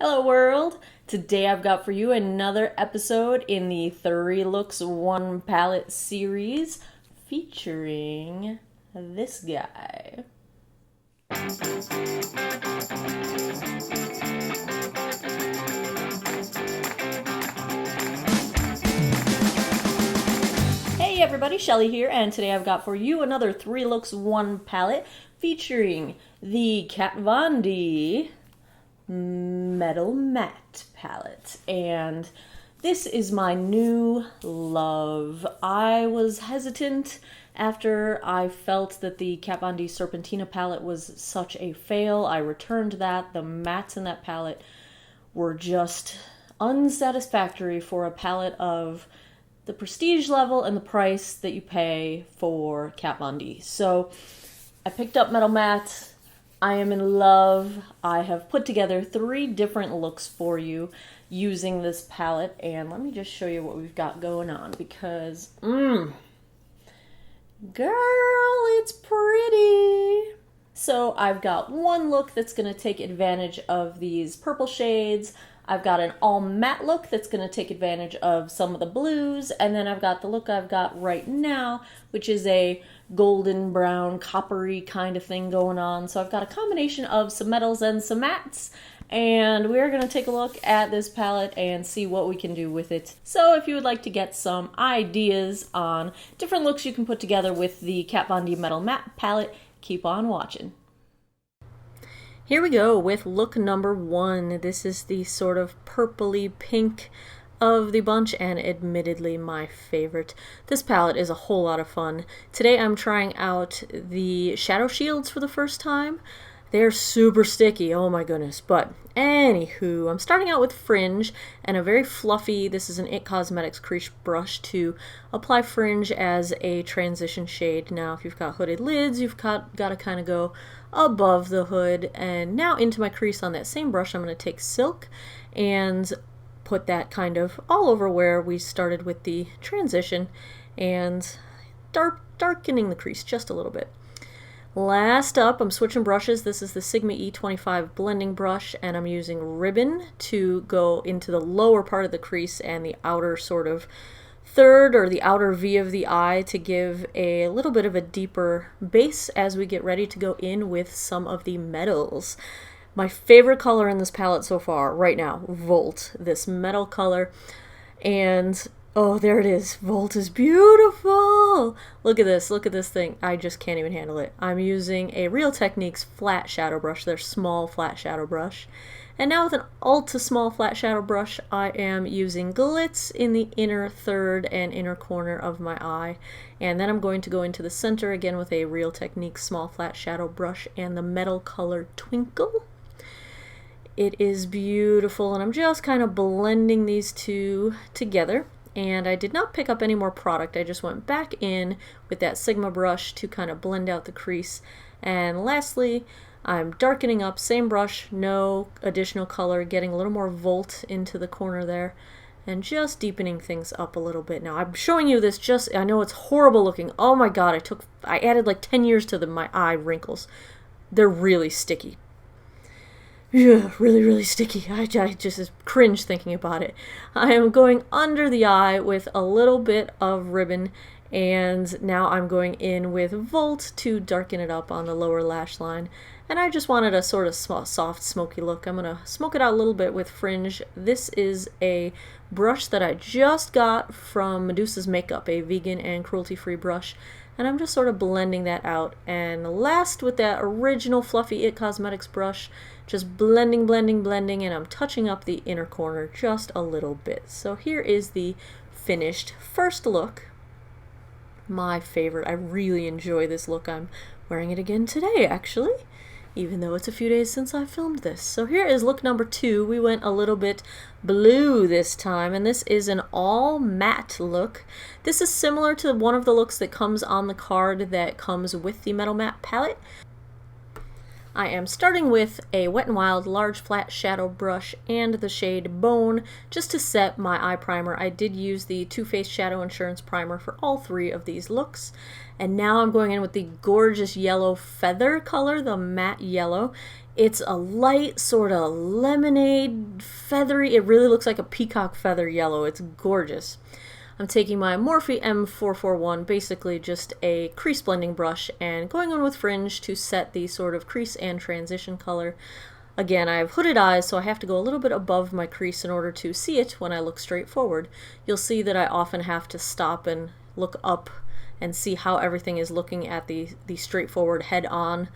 Hello world! Today I've got for you another episode in the 3 Looks 1 Palette series featuring this guy. Hey everybody, Shelly here, and today I've got for you another 3 Looks 1 palette featuring the Kat Von D Metal Matte palette, and this is my new love. I was hesitant after I felt that the Kat Von D Serpentina palette was such a fail. I returned that. The mattes in that palette were just unsatisfactory for a palette of the prestige level and the price that you pay for Kat Von D. So I picked up Metal Matte. I am in love. I have put together 3 different looks for you using this palette, and let me just show you what we've got going on because, girl, it's pretty. So I've got one look that's going to take advantage of these purple shades. I've got an all matte look that's going to take advantage of some of the blues, and then I've got the look I've got right now, which is a golden brown coppery kind of thing going on. So I've got a combination of some metals and some mattes, and we're going to take a look at this palette and see what we can do with it. So if you would like to get some ideas on different looks you can put together with the Kat Von D Metal Matte palette, keep on watching. Here we go with look number 1. This is the sort of purpley pink of the bunch, and admittedly my favorite. This palette is a whole lot of fun. Today I'm trying out the shadow shields for the first time. They're super sticky, oh my goodness. But anywho, I'm starting out with Fringe and a very fluffy, this is an IT Cosmetics crease brush to apply Fringe as a transition shade. Now if you've got hooded lids, you've got to kind of go above the hood. And now into my crease on that same brush, I'm going to take Silk and put that kind of all over where we started with the transition and darkening the crease just a little bit. Last up, I'm switching brushes. This is the Sigma E25 blending brush, and I'm using ribbon to go into the lower part of the crease and the outer sort of third or the outer V of the eye to give a little bit of a deeper base as we get ready to go in with some of the metals. My favorite color in this palette so far, right now, Volt, this metal color, and oh, there it is. Volt is beautiful. Look at this thing. I just can't even handle it. I'm using a Real Techniques flat shadow brush, their small flat shadow brush. And now with an ultra small flat shadow brush, I am using Glitz in the inner third and inner corner of my eye. And then I'm going to go into the center again with a Real Techniques small flat shadow brush and the metal color Twinkle. It is beautiful, and I'm just kind of blending these two together. And I did not pick up any more product. I just went back in with that Sigma brush to kind of blend out the crease. And lastly, I'm darkening up, same brush, no additional color, getting a little more Volt into the corner there, and just deepening things up a little bit. Now I'm showing you this I know it's horrible looking. Oh my god, I added like 10 years to my eye wrinkles. They're really sticky. Yeah, really sticky. I just cringe thinking about it. I am going under the eye with a little bit of ribbon, and now I'm going in with Volt to darken it up on the lower lash line. And I just wanted a sort of soft, smoky look. I'm going to smoke it out a little bit with Fringe. This is a brush that I just got from Medusa's Makeup, a vegan and cruelty-free brush. And I'm just sort of blending that out. And last, with that original fluffy IT Cosmetics brush, just blending, and I'm touching up the inner corner just a little bit. So here is the finished first look. My favorite. I really enjoy this look. I'm wearing it again today, actually, even though it's a few days since I filmed this. So here is look number 2. We went a little bit blue this time, and this is an all matte look. This is similar to one of the looks that comes on the card that comes with the Metal Matte palette. I am starting with a Wet n Wild large flat shadow brush and the shade Bone just to set my eye primer. I did use the Too Faced Shadow Insurance Primer for all 3 of these looks. And now I'm going in with the gorgeous yellow feather color, the matte yellow. It's a light sort of lemonade feathery. It really looks like a peacock feather yellow. It's gorgeous. I'm taking my Morphe M441, basically just a crease blending brush, and going on with fringe to set the sort of crease and transition color. Again, I have hooded eyes, so I have to go a little bit above my crease in order to see it when I look straight forward. You'll see that I often have to stop and look up and see how everything is looking at the straightforward head-on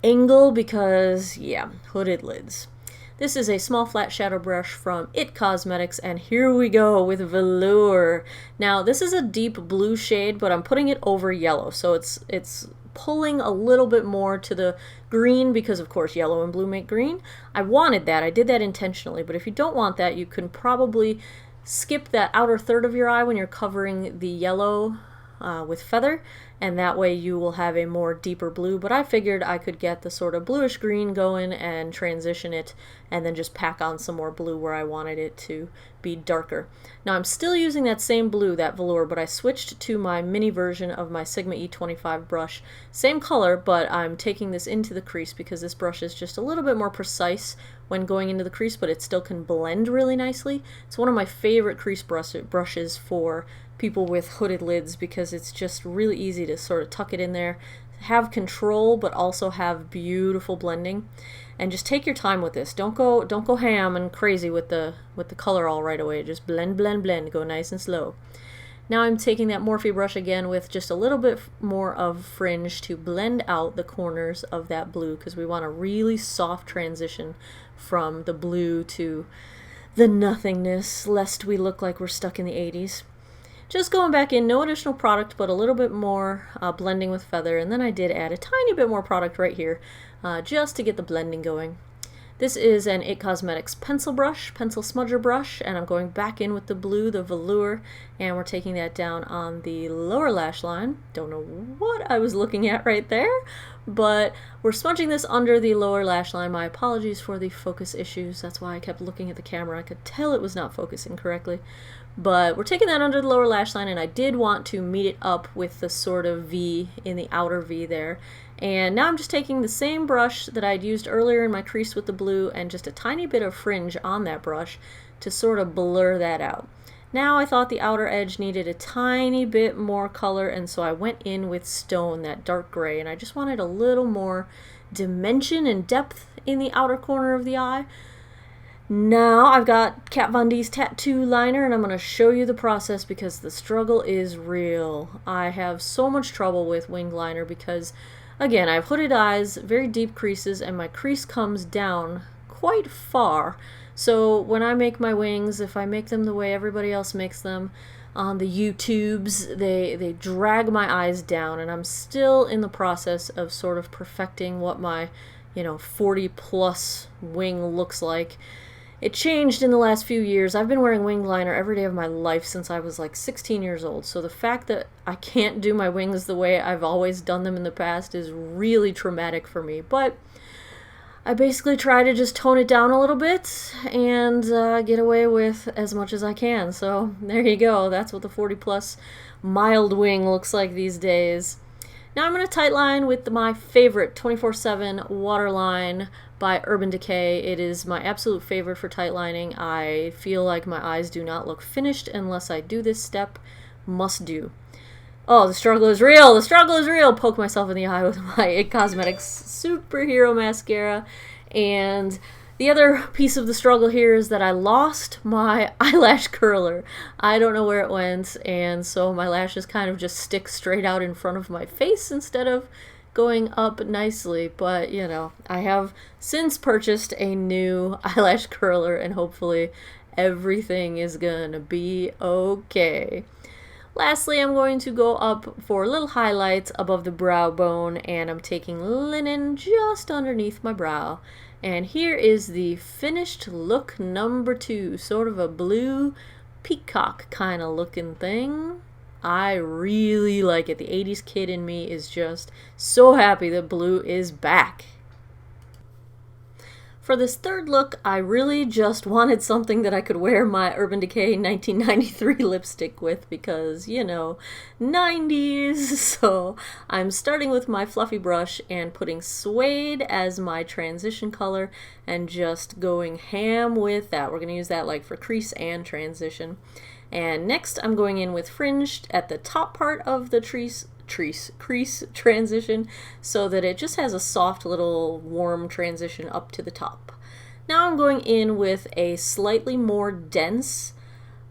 angle because, yeah, hooded lids. This is a small flat shadow brush from IT Cosmetics, and here we go with Velour. Now, this is a deep blue shade, but I'm putting it over yellow, so it's pulling a little bit more to the green because, of course, yellow and blue make green. I wanted that. I did that intentionally, but if you don't want that, you can probably skip that outer third of your eye when you're covering the yellow with feather, and that way you will have a more deeper blue. But I figured I could get the sort of bluish green going and transition it and then just pack on some more blue where I wanted it to be darker. Now I'm still using that same blue, that velour, but I switched to my mini version of my Sigma E25 brush. Same color, but I'm taking this into the crease because this brush is just a little bit more precise when going into the crease, but it still can blend really nicely. It's one of my favorite crease brushes for people with hooded lids because it's just really easy to sort of tuck it in there, have control, but also have beautiful blending. And just take your time with this. Don't go ham and crazy with the color all right away. Just blend, blend, blend. Go nice and slow. Now I'm taking that Morphe brush again with just a little bit more of fringe to blend out the corners of that blue because we want a really soft transition from the blue to the nothingness, lest we look like we're stuck in the 80s. Just going back in, no additional product, but a little bit more blending with feather, and then I did add a tiny bit more product right here just to get the blending going. This is an IT Cosmetics pencil smudger brush, and I'm going back in with the blue, the velour, and we're taking that down on the lower lash line. Don't know what I was looking at right there, but we're smudging this under the lower lash line. My apologies for the focus issues. That's why I kept looking at the camera. I could tell it was not focusing correctly. But we're taking that under the lower lash line, and I did want to meet it up with the sort of V in the outer V there. And now I'm just taking the same brush that I'd used earlier in my crease with the blue and just a tiny bit of fringe on that brush to sort of blur that out. Now I thought the outer edge needed a tiny bit more color, and so I went in with Stone, that dark gray, and I just wanted a little more dimension and depth in the outer corner of the eye. Now I've got Kat Von D's tattoo liner, and I'm going to show you the process because the struggle is real. I have so much trouble with winged liner because, again, I have hooded eyes, very deep creases, and my crease comes down quite far. So when I make my wings, if I make them the way everybody else makes them on the YouTubes, they drag my eyes down, and I'm still in the process of sort of perfecting what my 40 plus wing looks like. It changed in the last few years. I've been wearing winged liner every day of my life since I was like 16 years old. So the fact that I can't do my wings the way I've always done them in the past is really traumatic for me. But I basically try to just tone it down a little bit and get away with as much as I can. So there you go. That's what the 40 plus mild wing looks like these days. Now I'm going to tightline with my favorite 24/7 Waterline by Urban Decay. It is my absolute favorite for tightlining. I feel like my eyes do not look finished unless I do this step. Must do. Oh, the struggle is real! The struggle is real! Poke myself in the eye with my IT Cosmetics Superhero Mascara. And the other piece of the struggle here is that I lost my eyelash curler. I don't know where it went, and so my lashes kind of just stick straight out in front of my face instead of going up nicely. But, I have since purchased a new eyelash curler, and hopefully everything is gonna be okay. Lastly, I'm going to go up for little highlights above the brow bone, and I'm taking linen just underneath my brow. And here is the finished look number 2, sort of a blue peacock kind of looking thing. I really like it. The 80s kid in me is just so happy that blue is back. For this third look, I really just wanted something that I could wear my Urban Decay 1993 lipstick with because, you know, 90s. So I'm starting with my fluffy brush and putting Suede as my transition color and just going ham with that. We're going to use that like for crease and transition. And next I'm going in with Fringed at the top part of the crease transition so that it just has a soft little warm transition up to the top. Now I'm going in with a slightly more dense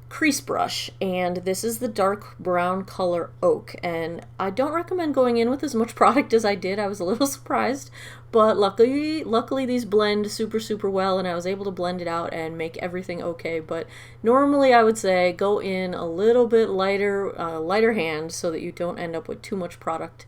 crease brush, and this is the dark brown color Oak, and I don't recommend going in with as much product as I did. I was a little surprised, but luckily these blend super well, and I was able to blend it out and make everything okay. But normally I would say go in a little bit lighter hand so that you don't end up with too much product.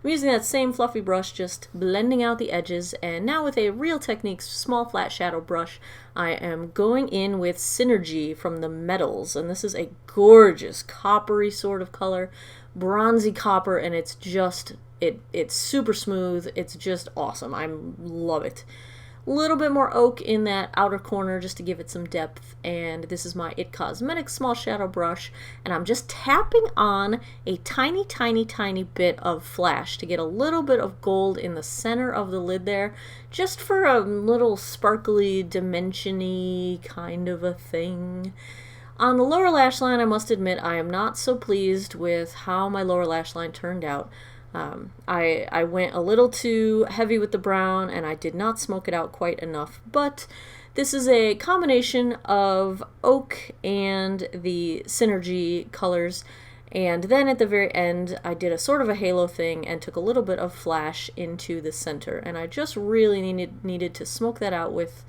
I'm using that same fluffy brush, just blending out the edges, and now with a Real Techniques small flat shadow brush, I am going in with Synergy from the Metals, and this is a gorgeous coppery sort of color, bronzy copper, and it's just, it's super smooth, it's just awesome, I love it. A little bit more Oak in that outer corner just to give it some depth, and this is my It Cosmetics small shadow brush, and I'm just tapping on a tiny bit of flash to get a little bit of gold in the center of the lid there, just for a little sparkly, dimension-y kind of a thing. On the lower lash line, I must admit I am not so pleased with how my lower lash line turned out. I went a little too heavy with the brown and I did not smoke it out quite enough, but this is a combination of Oak and the Synergy colors, and then at the very end I did a sort of a halo thing and took a little bit of flash into the center, and I just really needed to smoke that out with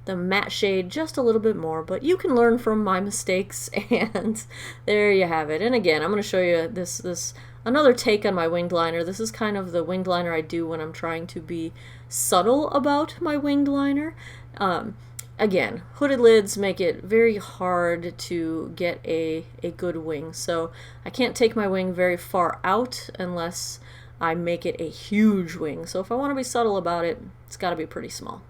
the matte shade just a little bit more, but you can learn from my mistakes, and there you have it. And again, I'm going to show you this another take on my winged liner. This is kind of the winged liner I do when I'm trying to be subtle about my winged liner. Again, hooded lids make it very hard to get a good wing, so I can't take my wing very far out unless I make it a huge wing. So if I want to be subtle about it, it's got to be pretty small.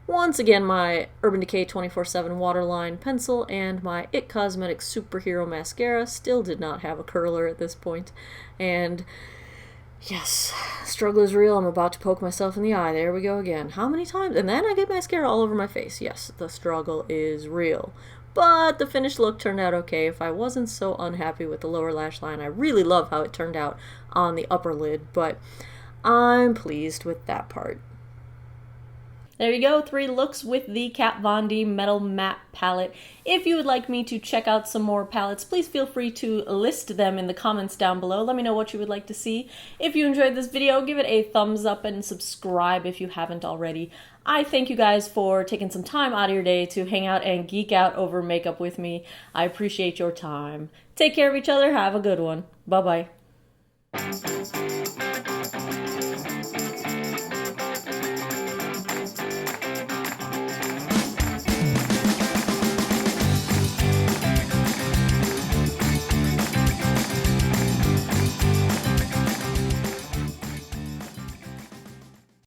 Once again, my Urban Decay 24/7 Waterline pencil and my It Cosmetics Superhero Mascara still did not have a curler at this point. And yes, struggle is real. I'm about to poke myself in the eye. There we go again. How many times? And then I get mascara all over my face. Yes, the struggle is real. But the finished look turned out okay. If I wasn't so unhappy with the lower lash line, I really love how it turned out on the upper lid, but I'm pleased with that part. There you go, 3 looks with the Kat Von D Metal Matte palette. If you would like me to check out some more palettes, please feel free to list them in the comments down below. Let me know what you would like to see. If you enjoyed this video, give it a thumbs up and subscribe if you haven't already. I thank you guys for taking some time out of your day to hang out and geek out over makeup with me. I appreciate your time. Take care of each other. Have a good one. Bye-bye.